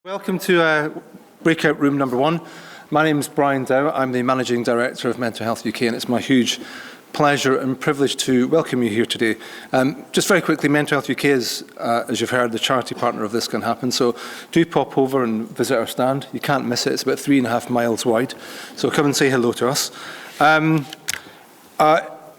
Welcome to breakout room number 1. My name is Brian Dow. I'm the Managing Director of Mental Health UK, and it's my huge pleasure and privilege to welcome you here today. Just very quickly, Mental Health UK is, as you've heard, the charity partner of This Can Happen, so do pop over and visit our stand. You can't miss it. It's about 3.5 miles wide, so come and say hello to us.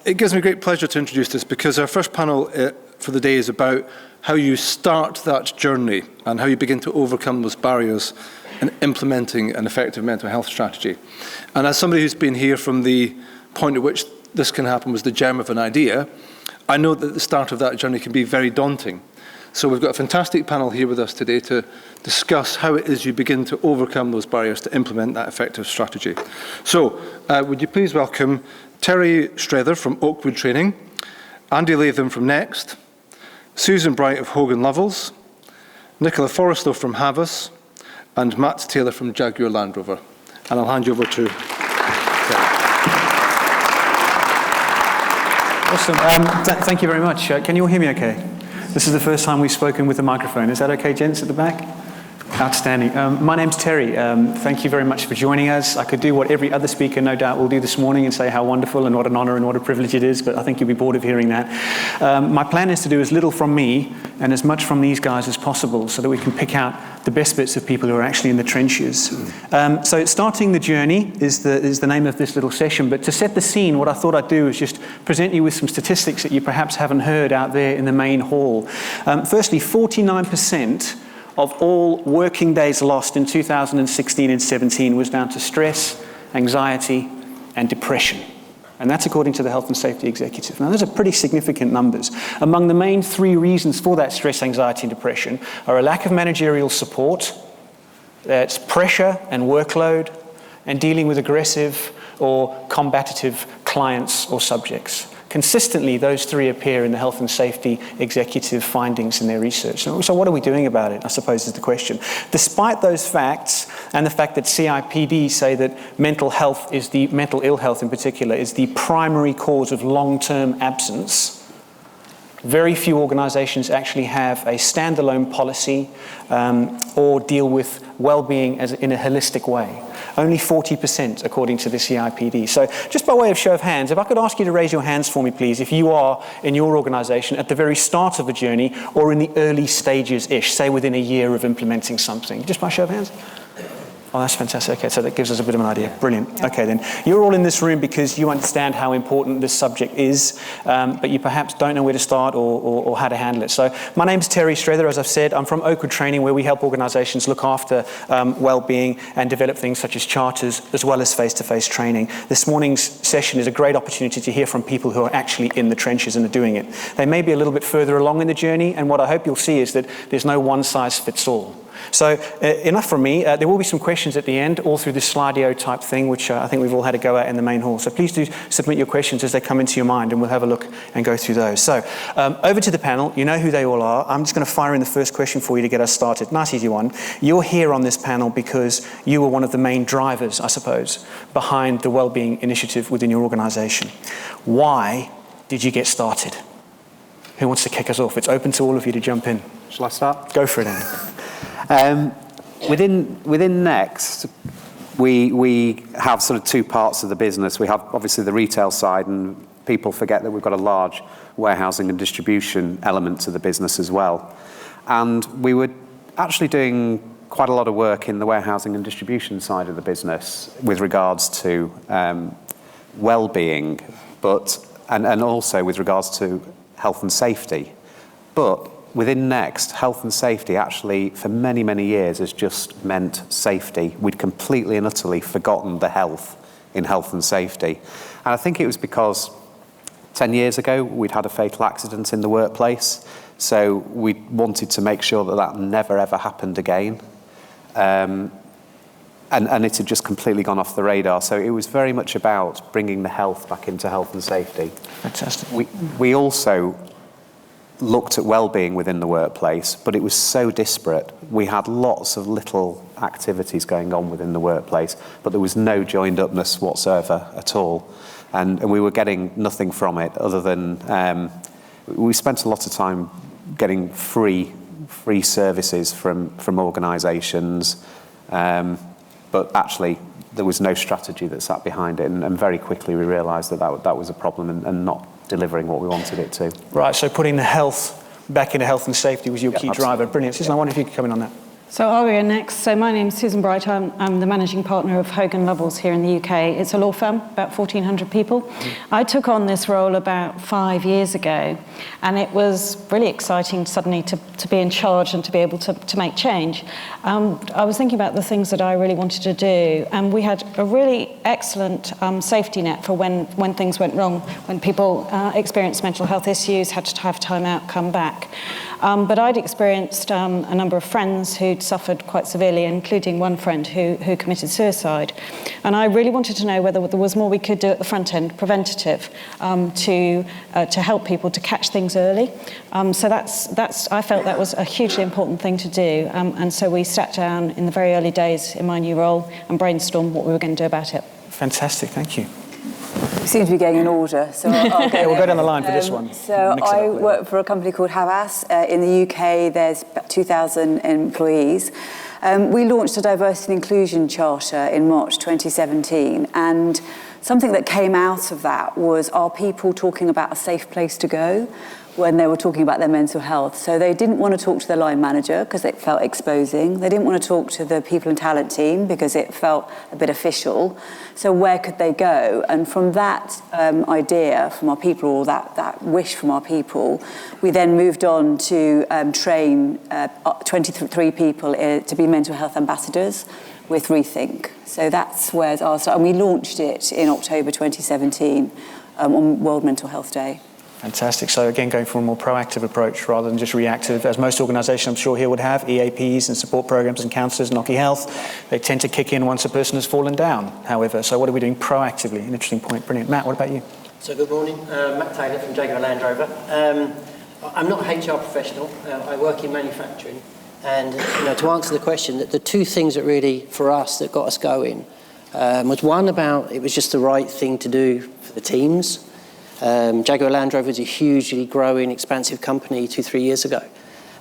It gives me great pleasure to introduce this because our first panel for the day is about how you start that journey and how you begin to overcome those barriers in implementing an effective mental health strategy. And as somebody who's been here from the point at which This Can Happen was the gem of an idea, I know that the start of that journey can be very daunting. So we've got a fantastic panel here with us today to discuss how it is you begin to overcome those barriers to implement that effective strategy. So would you please welcome Terry Streather from Oakwood Training, Andy Latham from Next, Susan Bright of Hogan Lovells, Nicola Forristal from Havas, and Matt Taylor from Jaguar Land Rover. And I'll hand you over to Terry. Awesome. Thank you very much. Can you all hear me okay? This is the first time we've spoken with a microphone. Is that okay, gents at the back? Outstanding. My name's Terry. Thank you very much for joining us. I could do what every other speaker no doubt will do this morning and say how wonderful and what an honor and what a privilege it is, but I think you'll be bored of hearing that. My plan is to do as little from me and as much from these guys as possible so that we can pick out the best bits of people who are actually in the trenches. So starting the journey is the name of this little session, but to set the scene, what I thought I'd do is just present you with some statistics that you perhaps haven't heard out there in the main hall. Firstly, 49% of all working days lost in 2016 and 17 was down to stress, anxiety, and depression. And that's according to the Health and Safety Executive. Now, those are pretty significant numbers. Among the main 3 reasons for that stress, anxiety, and depression are a lack of managerial support, that's pressure and workload, and dealing with aggressive or combative clients or subjects. Consistently, those 3 appear in the Health and Safety Executive findings in their research. So what are we doing about it, I suppose, is the question. Despite those facts, and the fact that CIPD say that mental ill health in particular, is the primary cause of long-term absence, very few organizations actually have a standalone policy or deal with well-being in a holistic way. Only 40% according to the CIPD. So just by way of show of hands, if I could ask you to raise your hands for me, please, if you are in your organization at the very start of the journey or in the early stages-ish, say within a year of implementing something. Just by show of hands. Oh, that's fantastic. Okay, so that gives us a bit of an idea. Brilliant. Okay, then. You're all in this room because you understand how important this subject is, but you perhaps don't know where to start or how to handle it. So my name's Terry Streather, as I've said. I'm from Oakwood Training, where we help organisations look after well-being and develop things such as charters, as well as face-to-face training. This morning's session is a great opportunity to hear from people who are actually in the trenches and are doing it. They may be a little bit further along in the journey, and what I hope you'll see is that there's no one-size-fits-all. So enough from me. There will be some questions at the end, all through this Slido type thing, which I think we've all had a go at in the main hall. So please do submit your questions as they come into your mind, and we'll have a look and go through those. So over to the panel. You know who they all are. I'm just going to fire in the first question for you to get us started. Nice, easy one. You're here on this panel because you were one of the main drivers, I suppose, behind the wellbeing initiative within your organisation. Why did you get started? Who wants to kick us off? It's open to all of you to jump in. Shall I start? Go for it, Andy. Within Next, we have sort of 2 parts of the business. We have obviously the retail side, and people forget that we've got a large warehousing and distribution element to the business as well. And we were actually doing quite a lot of work in the warehousing and distribution side of the business with regards to well-being, and also with regards to health and safety. But within Next, health and safety actually, for many, many years, has just meant safety. We'd completely and utterly forgotten the health in health and safety. And I think it was because 10 years ago, we'd had a fatal accident in the workplace. So we wanted to make sure that that never, ever happened again. And it had just completely gone off the radar. So it was very much about bringing the health back into health and safety. Fantastic. We also looked at well-being within the workplace, but it was so disparate. We had lots of little activities going on within the workplace, but there was no joined-upness whatsoever at all. And we were getting nothing from it other than we spent a lot of time getting free free services from organisations, but actually there was no strategy that sat behind it, and very quickly we realised that was a problem and not delivering what we wanted it to. Right, so putting the health back into health and safety was your key driver. Brilliant. Susan, I wonder if you could come in on that. So I'll go next. So my name's Susan Bright. I'm the managing partner of Hogan Lovells here in the UK. It's a law firm, about 1,400 people. I took on this role about 5 years ago, and it was really exciting suddenly to be in charge and to be able to make change. I was thinking about the things that I really wanted to do, and we had a really excellent safety net for when things went wrong, when people experienced mental health issues, had to have time out, come back. But I'd experienced a number of friends who'd suffered quite severely, including one friend who committed suicide. And I really wanted to know whether there was more we could do at the front end, preventative, to help people to catch things early. So I felt that was a hugely important thing to do. And so we sat down in the very early days in my new role and brainstormed what we were going to do about it. Fantastic, thank you. We seem to be going in order, so I'll go. Yeah, we'll go down the line for this one. So I work for a company called Havas. In the UK, there's about 2,000 employees. We launched a diversity and inclusion charter in March 2017, and something that came out of that was our people talking about a safe place to go when they were talking about their mental health. So they didn't want to talk to their line manager because it felt exposing. They didn't want to talk to the people and talent team because it felt a bit official. So where could they go? And from that idea from our people, or that wish from our people, we then moved on to train 23 people to be mental health ambassadors with Rethink. So that's where ours started. And we launched it in October 2017 on World Mental Health Day. Fantastic. So again, going for a more proactive approach rather than just reactive, as most organisations I'm sure here would have, EAPs and support programs and counsellors and Occy Health, they tend to kick in once a person has fallen down, however. So what are we doing proactively? An interesting point. Brilliant. Matt, what about you? So good morning. Matt Taylor from Jaguar Land Rover. I'm not a HR professional. I work in manufacturing. And to answer the question, the two things that really, for us, that got us going was one about it was just the right thing to do for the teams. Jaguar Land Rover is a hugely growing, expansive company 2-3 years ago,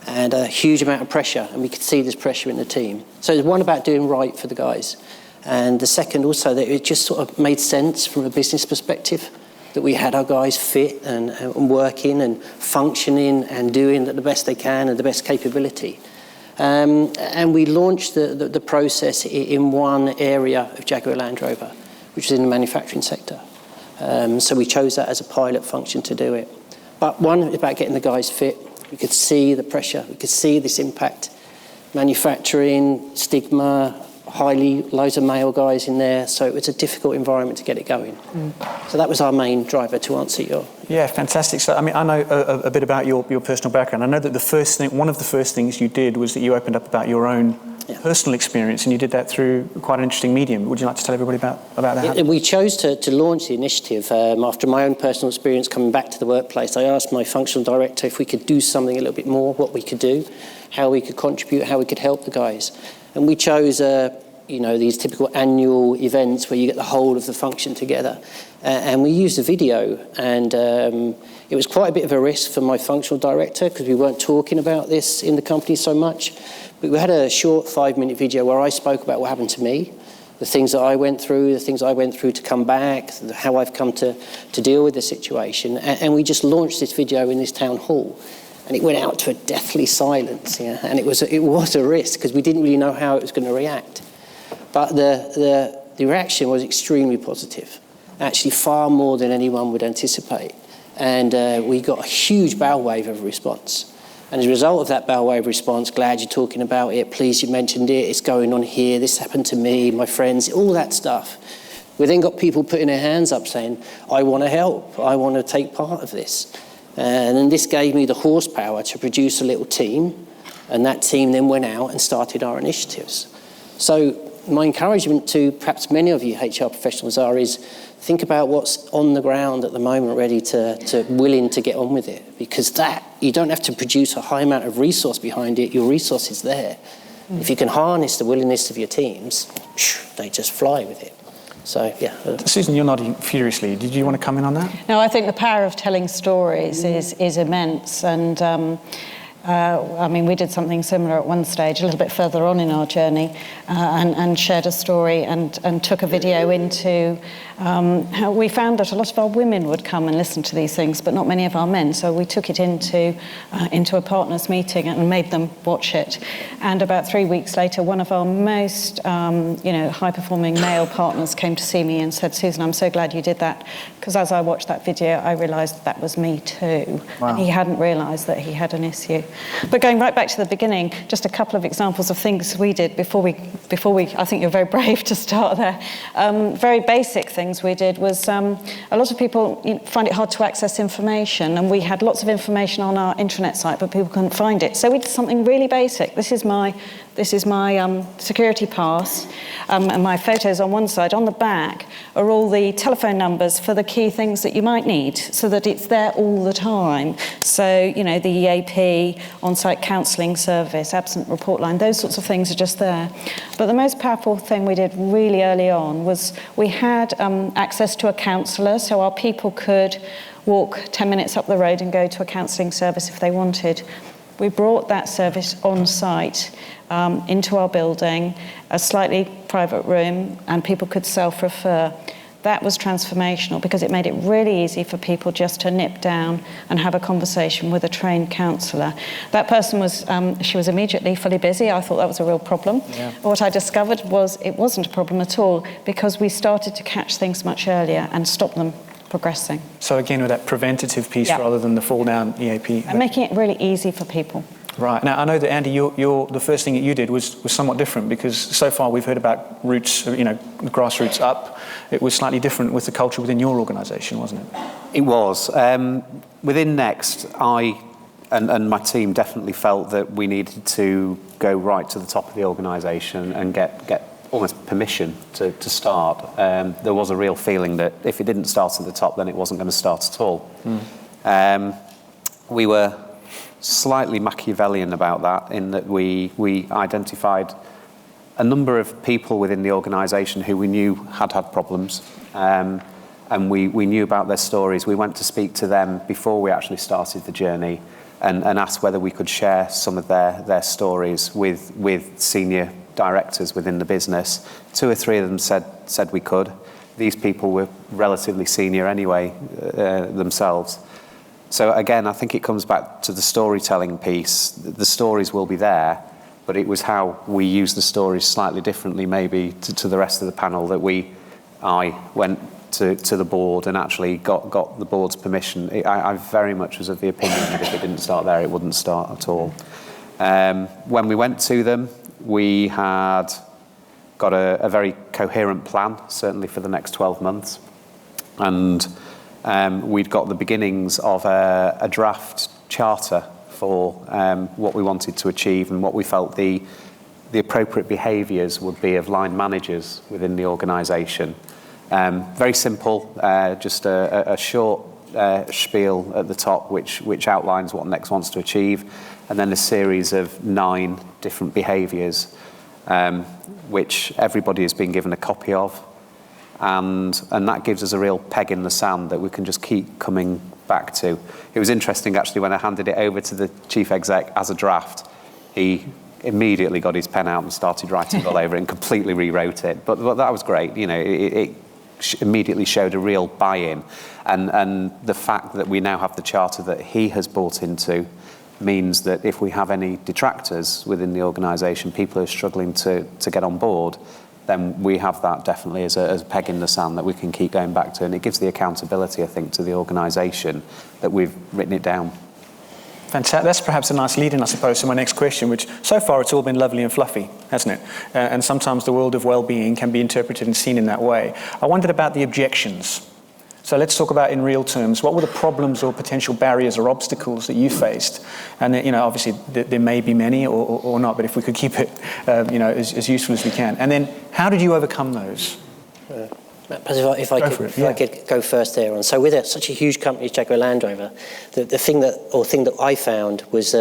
and a huge amount of pressure, and we could see this pressure in the team. So there's one about doing right for the guys, and the second also that it just sort of made sense from a business perspective that we had our guys fit and working and functioning and doing the best they can and the best capability. And we launched the process in one area of Jaguar Land Rover, which was in the manufacturing sector. So we chose that as a pilot function to do it. But one is about getting the guys fit. We could see the pressure. We could see this impact. Manufacturing, stigma, loads of male guys in there. So it was a difficult environment to get it going. So that was our main driver to answer your... Yeah, fantastic. So, I mean, I know a bit about your personal background. I know that one of the first things you did was that you opened up about your own personal experience, and you did that through quite an interesting medium. Would you like to tell everybody about that? Yeah, we chose to launch the initiative after my own personal experience coming back to the workplace. I asked my functional director if we could do something a little bit more, what we could do, how we could contribute, how we could help the guys. And we chose these typical annual events where you get the whole of the function together. And we used a video, and it was quite a bit of a risk for my functional director because we weren't talking about this in the company so much. But we had a short 5-minute video where I spoke about what happened to me, the things that I went through, the things I went through to come back, how I've come to deal with the situation. And we just launched this video in this town hall. And it went out to a deathly silence, and it was a risk because we didn't really know how it was going to react. But the reaction was extremely positive, actually far more than anyone would anticipate. And we got a huge bow wave of response. And as a result of that bow wave response, glad you're talking about it, pleased you mentioned it, it's going on here, this happened to me, my friends, all that stuff. We then got people putting their hands up saying, I want to help, I want to take part of this. And then this gave me the horsepower to produce a little team, and that team then went out and started our initiatives. So my encouragement to perhaps many of you HR professionals is think about what's on the ground at the moment, ready to willing to get on with it, because that you don't have to produce a high amount of resource behind it. Your resource is there. If you can harness the willingness of your teams, they just fly with it. So yeah. Susan, you're nodding furiously. Did you want to come in on that? No, I think the power of telling stories is immense, and I mean, we did something similar at one stage, a little bit further on in our journey, and shared a story and took a video into how we found that a lot of our women would come and listen to these things, but not many of our men. So we took it into a partners meeting and made them watch it. And about 3 weeks later, one of our most high-performing male partners came to see me and said, "Susan, I'm so glad you did that, because as I watched that video, I realised that was me too." Wow. And he hadn't realised that he had an issue. But going right back to the beginning, just a couple of examples of things we did before we. I think you're very brave to start there. Very basic things we did was a lot of people find it hard to access information, and we had lots of information on our intranet site, but people couldn't find it. So we did something really basic. This is my security pass, and my photos on one side. On the back are all the telephone numbers for the key things that you might need, so that it's there all the time. So, the EAP, on-site counselling service, absent report line, those sorts of things are just there. But the most powerful thing we did really early on was we had access to a counsellor, so our people could walk 10 minutes up the road and go to a counselling service if they wanted. We brought that service on site into our building, a slightly private room, and people could self-refer. That was transformational because it made it really easy for people just to nip down and have a conversation with a trained counsellor. That person she was immediately fully busy. I thought that was a real problem. Yeah. What I discovered was it wasn't a problem at all, because we started to catch things much earlier and stop them progressing. So again, with that preventative piece rather than the fall-down EAP. And making it really easy for people. Right. Now, I know that, Andy, the first thing that you did was somewhat different, because so far we've heard about roots, grassroots up. It was slightly different with the culture within your organisation, wasn't it? It was. Within Next, I and my team definitely felt that we needed to go right to the top of the organisation and get almost permission to start. There was a real feeling that if it didn't start at the top, then it wasn't going to start at all. We were slightly Machiavellian about that, in that we identified a number of people within the organisation who we knew had problems, and we knew about their stories. We went to speak to them before we actually started the journey and asked whether we could share some of their stories with senior directors within the business. 2 or 3 of them said we could. These people were relatively senior anyway themselves. So again, I think it comes back to the storytelling piece. The stories will be there, but it was how we use the stories slightly differently maybe to the rest of the panel that I went to the board and actually got the board's permission. I very much was of the opinion that if it didn't start there, it wouldn't start at all. When we went to them, we had got a very coherent plan, certainly for the next 12 months. And we'd got the beginnings of a draft charter for what we wanted to achieve and what we felt the appropriate behaviours would be of line managers within the organisation. Very simple, just a short spiel at the top which outlines what Next wants to achieve, and then a series of 9 different behaviours which everybody has been given a copy of. And that gives us a real peg in the sand that we can just keep coming back to. It was interesting, actually, when I handed it over to the chief exec as a draft, he immediately got his pen out and started writing all over it and completely rewrote it. But that was great. It immediately showed a real buy-in. And the fact that we now have the charter that he has bought into means that if we have any detractors within the organisation, people who are struggling to get on board, then we have that definitely as a peg in the sand that we can keep going back to. And it gives the accountability, I think, to the organisation that we've written it down. Fantastic. That's perhaps a nice lead-in, I suppose, to my next question, which so far it's all been lovely and fluffy, hasn't it? And sometimes the world of well-being can be interpreted and seen in that way. I wondered about the objections. So let's talk about in real terms. What were the problems or potential barriers or obstacles that you faced? And obviously there may be many or not, but if we could keep it as useful as we can. And then how did you overcome those? If I could go first there on. So with such a huge company as Jaguar Land Rover, the thing that I found was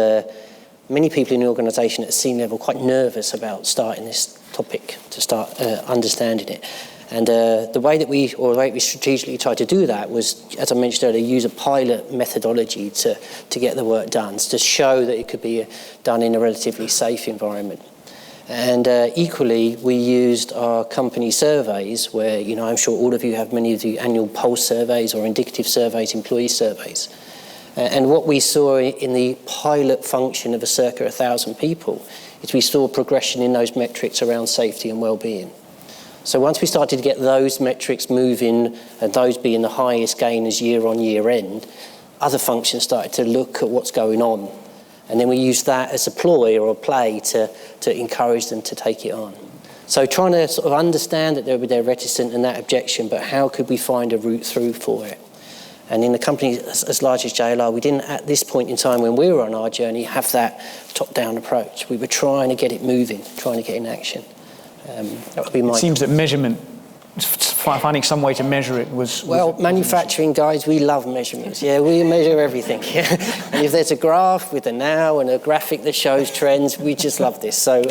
many people in the organisation at senior level quite nervous about starting this topic, to start understanding it. And the way we strategically tried to do that was, as I mentioned earlier, use a pilot methodology to get the work done, to show that it could be done in a relatively safe environment. And equally, we used our company surveys where, I'm sure all of you have many of the annual pulse surveys or indicative surveys, employee surveys. And what we saw in the pilot function of a circa 1,000 people is we saw progression in those metrics around safety and well-being. So once we started to get those metrics moving, and those being the highest gainers year on year end, other functions started to look at what's going on. And then we used that as a ploy or a play to encourage them to take it on. So trying to sort of understand that they're reticent and that objection, but how could we find a route through for it? And in a company as large as JLR, we didn't, at this point in time when we were on our journey, have that top-down approach. We were trying to get it moving, trying to get in action. That would be my... It seems that measurement, finding some way to measure it was... Well, manufacturing guys, we love measurements. Yeah, we measure everything. And if there's a graph with a now and a graphic that shows trends, we just love this. So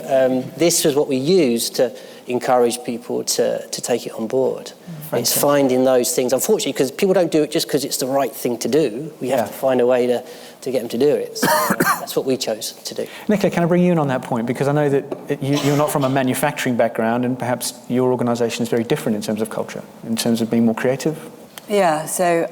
this was what we used to encourage people to take it on board. It's finding those things, unfortunately, because people don't do it just because it's the right thing to do. We have to find a way to get them to do it. So that's what we chose to do. Nicola, can I bring you in on that point? Because I know that you're not from a manufacturing background, and perhaps your organisation is very different in terms of culture, in terms of being more creative. Yeah, so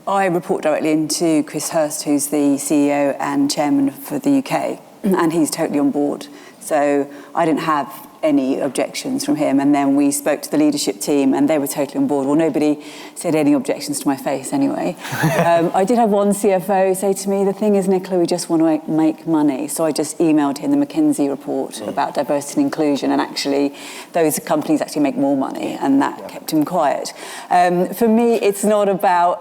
I report directly into Chris Hurst, who's the CEO and chairman for the UK, and he's totally on board. So I didn't have any objections from him, and then we spoke to the leadership team and they were totally on board. Well, nobody said any objections to my face anyway. I did have one CFO say to me, the thing is, Nicola, we just want to make money. So I just emailed him the McKinsey report about diversity and inclusion, and actually those companies actually make more money, and that kept him quiet. For me, it's not about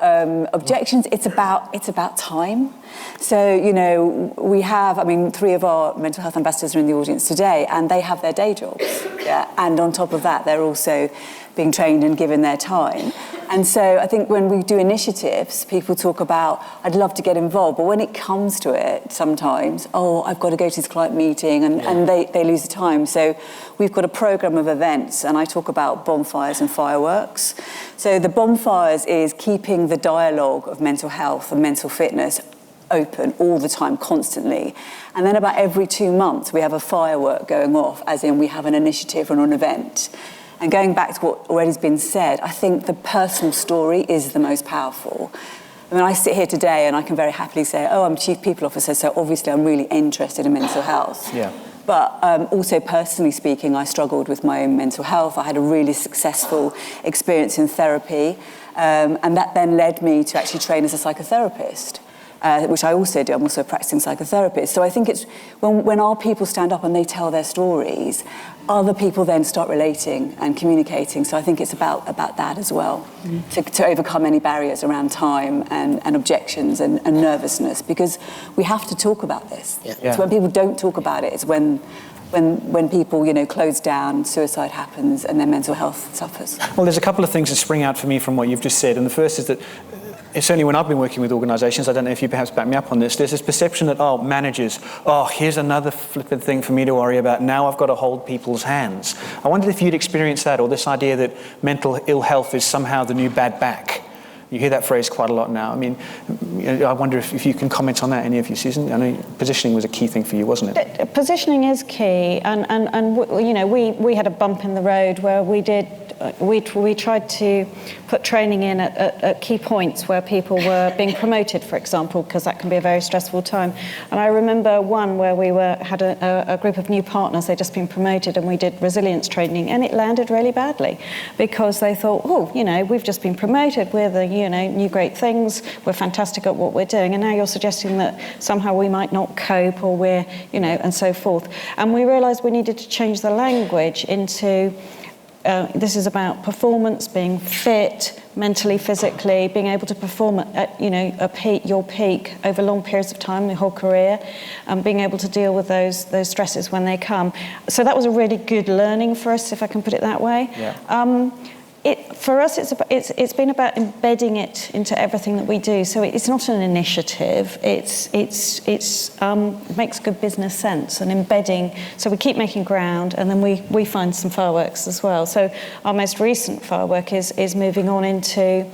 objections, it's about time. So, we have, 3 of our mental health ambassadors are in the audience today, and they have their day jobs. Yeah? And on top of that, they're also being trained and given their time. And so I think when we do initiatives, people talk about, I'd love to get involved, but when it comes to it, sometimes, I've got to go to this client meeting, and they lose the time. So we've got a programme of events, and I talk about bonfires and fireworks. So the bonfires is keeping the dialogue of mental health and mental fitness open all the time, constantly. And then about every 2 months, we have a firework going off, as in we have an initiative or an event. And going back to what already has been said, I think the personal story is the most powerful. I sit here today and I can very happily say, I'm Chief People Officer, so obviously I'm really interested in mental health. Yeah. But also personally speaking, I struggled with my own mental health. I had a really successful experience in therapy, and that then led me to actually train as a psychotherapist. Which I also do. I'm also a practicing psychotherapist. So I think it's when our people stand up and they tell their stories, other people then start relating and communicating. So I think it's about that as well, to overcome any barriers around time and objections and nervousness, because we have to talk about this. Yeah. So when people don't talk about it, it's when people, close down, suicide happens, and their mental health suffers. Well, there's a couple of things that spring out for me from what you've just said. And the first is that certainly when I've been working with organisations, I don't know if you perhaps back me up on this, there's this perception that, managers, here's another flippant thing for me to worry about. Now I've got to hold people's hands. I wondered if you'd experienced that, or this idea that mental ill health is somehow the new bad back. You hear that phrase quite a lot now. I wonder if you can comment on that, any of you, Susan. I know positioning was a key thing for you, wasn't it? Positioning is key, and we had a bump in the road where we tried to put training in at key points where people were being promoted, for example, because that can be a very stressful time. And I remember one where we had a group of new partners, they'd just been promoted, and we did resilience training, and it landed really badly because they thought, we've just been promoted, we're the new great things, we're fantastic at what we're doing, and now you're suggesting that somehow we might not cope, or we're, and so forth. And we realised we needed to change the language into this is about performance, being fit, mentally, physically, being able to perform at your peak over long periods of time, your whole career, and being able to deal with those stresses when they come. So that was a really good learning for us, if I can put it that way. Yeah. For us, it's been about embedding it into everything that we do. So it's not an initiative. It makes good business sense and embedding. So we keep making ground, and then we find some fireworks as well. So our most recent firework is moving on into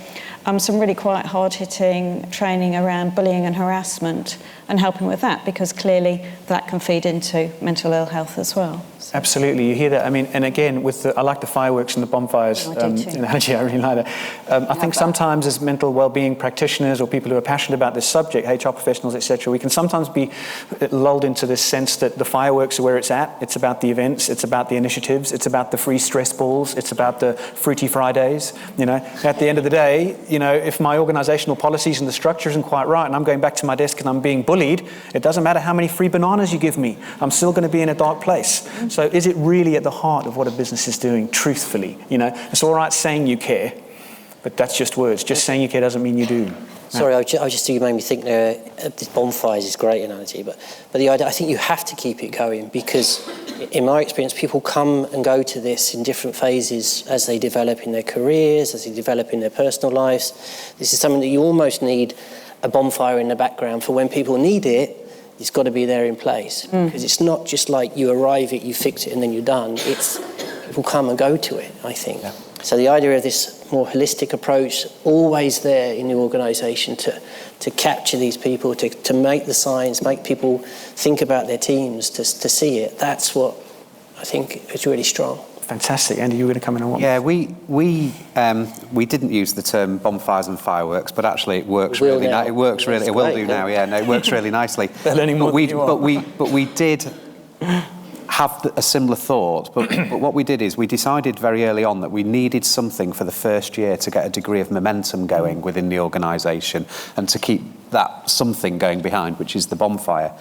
some really quite hard-hitting training around bullying and harassment, and helping with that, because clearly that can feed into mental ill health as well. So. Absolutely, you hear that. I mean, and again, I like the fireworks and the bonfires analogy. I really like that. I think sometimes as mental well-being practitioners or people who are passionate about this subject, HR professionals, etc., we can sometimes be lulled into this sense that the fireworks are where it's at. It's about the events. It's about the initiatives. It's about the free stress balls. It's about the fruity Fridays. You know, at the end of the day, you know, if my organisational policies and the structure isn't quite right, and I'm going back to my desk and I'm being bullied, it doesn't matter how many free bananas you give me. I'm still going to be in a dark place. So is it really at the heart of what a business is doing, truthfully? You know, it's all right saying you care, but that's just words. Just saying you care doesn't mean you do. Sorry, you made me think there, this bonfires is a great analogy, but the idea, I think you have to keep it going, because in my experience, people come and go to this in different phases as they develop in their careers, as they develop in their personal lives. This is something that you almost need a bonfire in the background for when people need it. It's got to be there in place, because it's not just like you arrive it, you fix it, and then you're done. It's people come and go to it, I think. Yeah. So the idea of this more holistic approach, always there in the organisation to capture these people, to make the signs, make people think about their teams, to see it. That's what I think is really strong. Fantastic. Andy, you were going to come in on what? Yeah, we didn't use the term bonfires and fireworks, but actually it works really nicely. It works really. It will do now. Yeah, no, it works really nicely. They're learning more than you are. But we did have a similar thought. But what we did is we decided very early on that we needed something for the first year to get a degree of momentum going within the organisation and to keep that something going behind, which is the bonfire.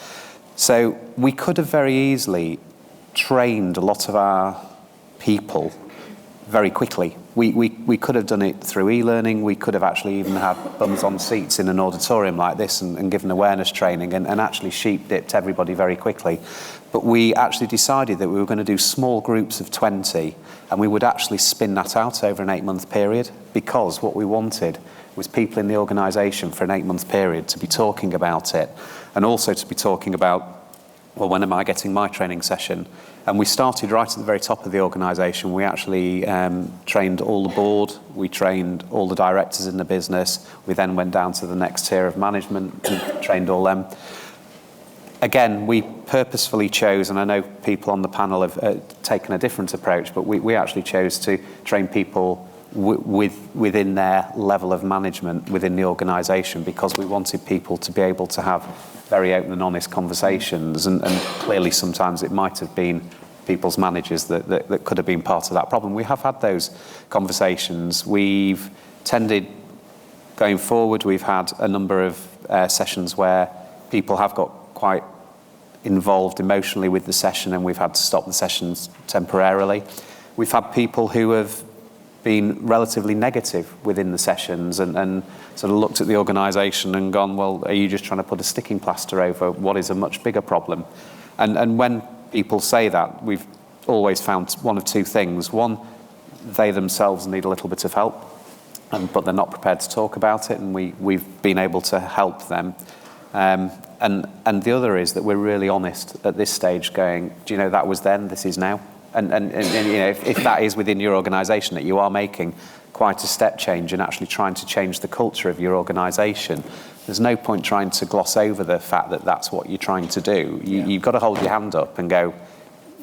So we could have very easily trained a lot of our people very quickly. We could have done it through e-learning. We could have actually even had bums on seats in an auditorium like this and given awareness training and actually sheep-dipped everybody very quickly. But we actually decided that we were going to do small groups of 20, and we would actually spin that out over an 8-month period, because what we wanted was people in the organisation for an 8-month period to be talking about it, and also to be talking about, well, when am I getting my training session? And we started right at the very top of the organisation. We actually trained all the board. We trained all the directors in the business. We then went down to the next tier of management and trained all them. Again, we purposefully chose, and I know people on the panel have taken a different approach, but we actually chose to train people within their level of management within the organisation, because we wanted people to be able to have very open and honest conversations, and clearly sometimes it might have been people's managers that could have been part of that problem. We have had those conversations. We've tended, going forward, we've had a number of sessions where people have got quite involved emotionally with the session, and we've had to stop the sessions temporarily. We've had people who have been relatively negative within the sessions and sort of looked at the organisation and gone, well, are you just trying to put a sticking plaster over what is a much bigger problem? And when people say that, we've always found one of two things. One, they themselves need a little bit of help, but they're not prepared to talk about it, and we've been able to help them. And the other is that we're really honest at this stage, going, do you know, that was then, this is now. And you know, if that is within your organisation, that you are making quite a step change and actually trying to change the culture of your organisation, there's no point trying to gloss over the fact that that's what you're trying to do. You've got to hold your hand up and go,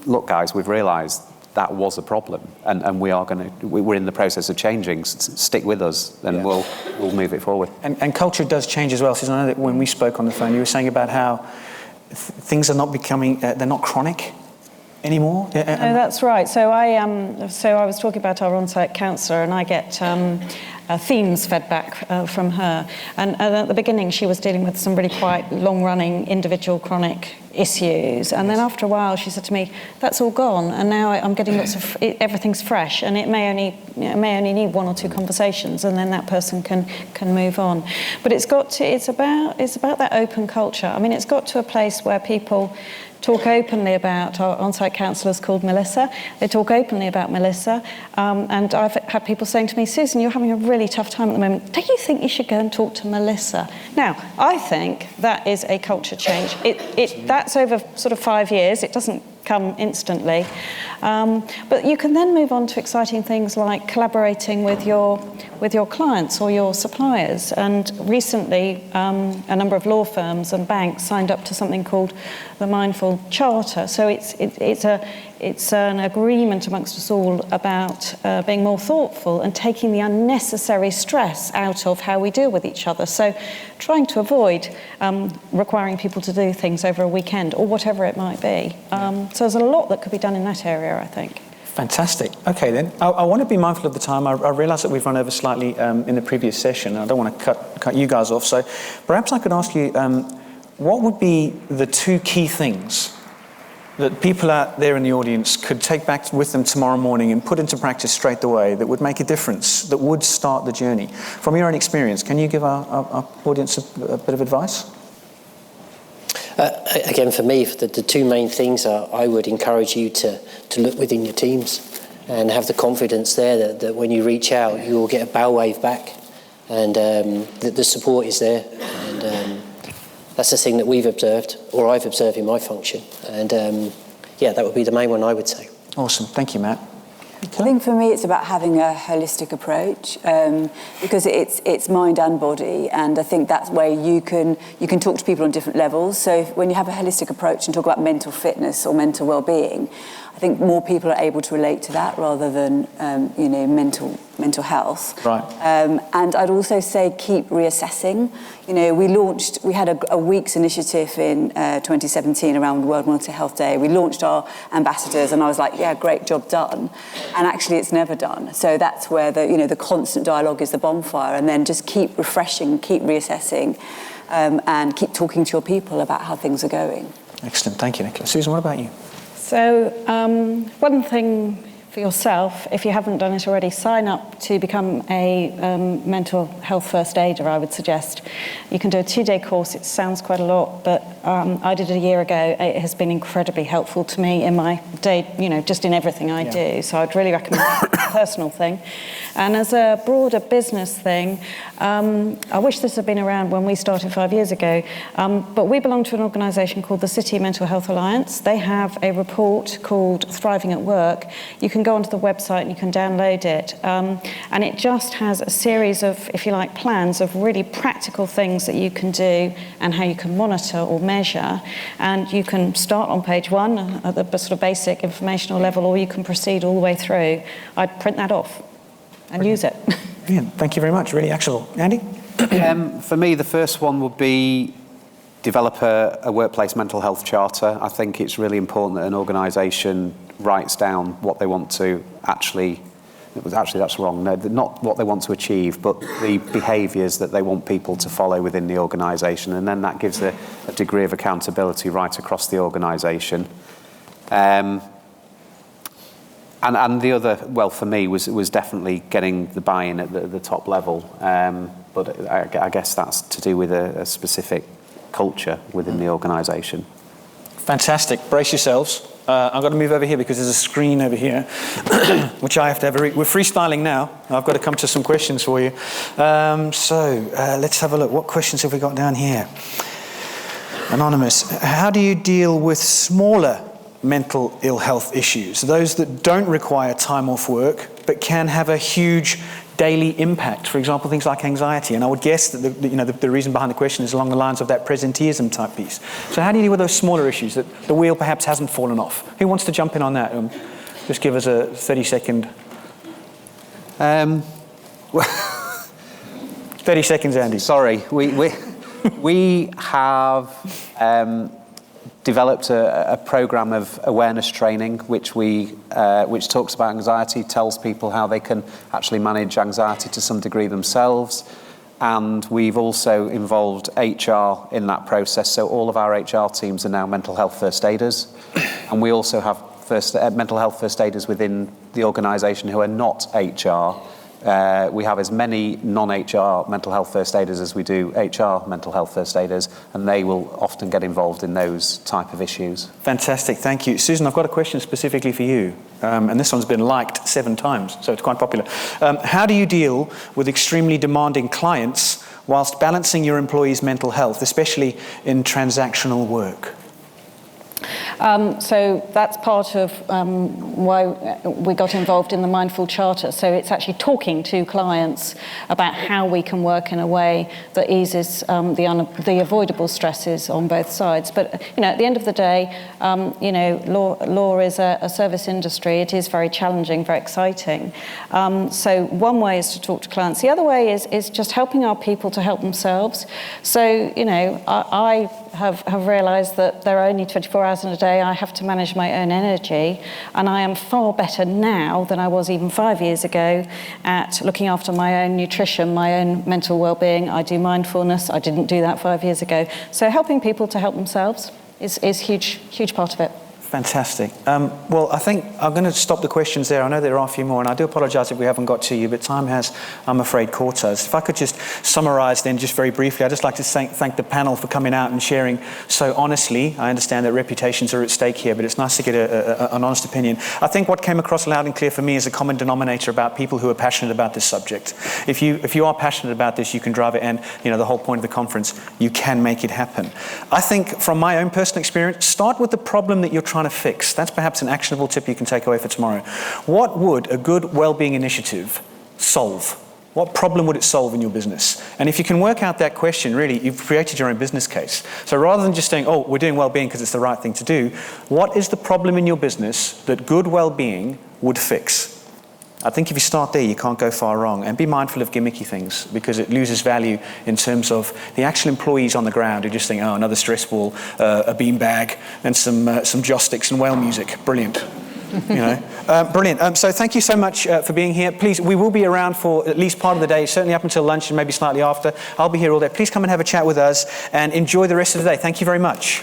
look, guys, we've realised that was a problem, and we're in the process of changing. Stick with us, and we'll move it forward. And culture does change as well. Susan, I know that when we spoke on the phone, you were saying about how things are not becoming, they're not chronic anymore? No, that's right. So I was talking about our on-site counsellor, and I get themes fed back from her. And at the beginning, she was dealing with some really quite long-running individual chronic issues. And then after a while, she said to me, "That's all gone, and now I'm getting lots of everything's fresh, and it may only need one or two conversations, and then that person can move on." But it's about that open culture. I mean, it's got to a place where people talk openly about our on-site counsellors called Melissa. They talk openly about Melissa. And I've had people saying to me, Susan, you're having a really tough time at the moment. Do you think you should go and talk to Melissa? Now, I think that is a culture change. That's over sort of 5 years. It doesn't come instantly. But you can then move on to exciting things like collaborating with your clients or your suppliers. And recently, a number of law firms and banks signed up to something called the Mindful Charter. So it's an agreement amongst us all about being more thoughtful and taking the unnecessary stress out of how we deal with each other. So trying to avoid requiring people to do things over a weekend or whatever it might be. So there's a lot that could be done in that area, I think. Fantastic. Okay, then. I want to be mindful of the time. I realise that we've run over slightly in the previous session. I don't want to cut you guys off. So perhaps I could ask you, what would be the 2 key things that people out there in the audience could take back with them tomorrow morning and put into practice straight away that would make a difference, that would start the journey? From your own experience, can you give our audience a bit of advice? Again, for me, the 2 main things are I would encourage you to look within your teams and have the confidence there that when you reach out, you will get a bow wave back, and that the support is there. And that's the thing that we've observed, or I've observed in my function. And that would be the main one, I would say. Awesome. Thank you, Matt. I think for me it's about having a holistic approach, because it's mind and body, and I think that's where you can talk to people on different levels. So when you have a holistic approach and talk about mental fitness or mental well-being, I think more people are able to relate to that rather than mental health. Right. And I'd also say keep reassessing. We had a week's initiative in 2017 around World Mental Health Day. We launched our ambassadors, and I was like, yeah, great job done. And actually, it's never done. So that's where the constant dialogue is the bonfire, and then just keep refreshing, keep reassessing, and keep talking to your people about how things are going. Excellent. Thank you, Nicola. Susan, what about you? So one thing for yourself, if you haven't done it already, sign up to become a mental health first aider, I would suggest. You can do a 2-day course. It sounds quite a lot, but I did it a year ago. It has been incredibly helpful to me in my day, just in everything I do. So I'd really recommend it as a personal thing. And as a broader business thing, I wish this had been around when we started 5 years ago, but we belong to an organisation called the City Mental Health Alliance. They have a report called Thriving at Work. You can go onto the website and you can download it. And it just has a series of, if you like, plans of really practical things that you can do and how you can monitor or measure. And you can start on page 1 at the sort of basic informational level, or you can proceed all the way through. I'd print that off and use it. Brilliant. Thank you very much. Really actionable. Andy? For me, the first one would be develop a workplace mental health charter. I think it's really important that an organisation writes down what they want to that's wrong. No, not what they want to achieve, but the behaviours that they want people to follow within the organisation, and then that gives a degree of accountability right across the organisation. And the other, for me, was definitely getting the buy-in at the top level. But I guess that's to do with a specific culture within the organisation. Fantastic. Brace yourselves. I've got to move over here because there's a screen over here, which I have to have we're freestyling now. I've got to come to some questions for you. So let's have a look. What questions have we got down here? Anonymous. How do you deal with smaller mental ill health issues, those that don't require time off work but can have a huge daily impact? For example, things like anxiety. And I would guess that the reason behind the question is along the lines of that presenteeism type piece. So how do you deal with those smaller issues that the wheel perhaps hasn't fallen off? Who wants to jump in on that? Just give us a 30-second. 30 seconds, Andy. Sorry, we have developed a program of awareness training, which talks about anxiety, tells people how they can actually manage anxiety to some degree themselves. And we've also involved HR in that process. So all of our HR teams are now mental health first aiders. And we also have mental health first aiders within the organisation who are not HR, We have as many non-HR mental health first aiders as we do HR mental health first aiders, and they will often get involved in those type of issues. Fantastic, thank you. Susan, I've got a question specifically for you, and this one's been liked 7 times, so it's quite popular. How do you deal with extremely demanding clients whilst balancing your employees' mental health, especially in transactional work? So that's part of why we got involved in the Mindful Charter. So it's actually talking to clients about how we can work in a way that eases the avoidable stresses on both sides. But at the end of the day, law is a service industry. It is very challenging, very exciting. So one way is to talk to clients. The other way is just helping our people to help themselves. So I have realised that there are only 24 hours in a day. I have to manage my own energy, and I am far better now than I was even 5 years ago at looking after my own nutrition, my own mental well-being. I do mindfulness. I didn't do that 5 years ago. So helping people to help themselves is huge part of it. Fantastic. Well, I think I'm going to stop the questions there. I know there are a few more, and I do apologise if we haven't got to you, but time has, I'm afraid, caught us. If I could just summarise then just very briefly, I'd just like to thank the panel for coming out and sharing so honestly. I understand that reputations are at stake here, but it's nice to get an honest opinion. I think what came across loud and clear for me is a common denominator about people who are passionate about this subject. If you are passionate about this, you can drive it, and the whole point of the conference, you can make it happen. I think from my own personal experience, start with the problem that you're trying to fix. That's perhaps an actionable tip you can take away for tomorrow. What would a good well-being initiative solve? What problem would it solve in your business? And if you can work out that question, really, you've created your own business case. So rather than just saying, oh, we're doing well-being because it's the right thing to do, what is the problem in your business that good well-being would fix? I think if you start there, you can't go far wrong. And be mindful of gimmicky things, because it loses value in terms of the actual employees on the ground who just think, oh, another stress ball, a beanbag, and some joss sticks and whale music. Brilliant. Brilliant. So thank you so much for being here. Please, we will be around for at least part of the day, certainly up until lunch and maybe slightly after. I'll be here all day. Please come and have a chat with us and enjoy the rest of the day. Thank you very much.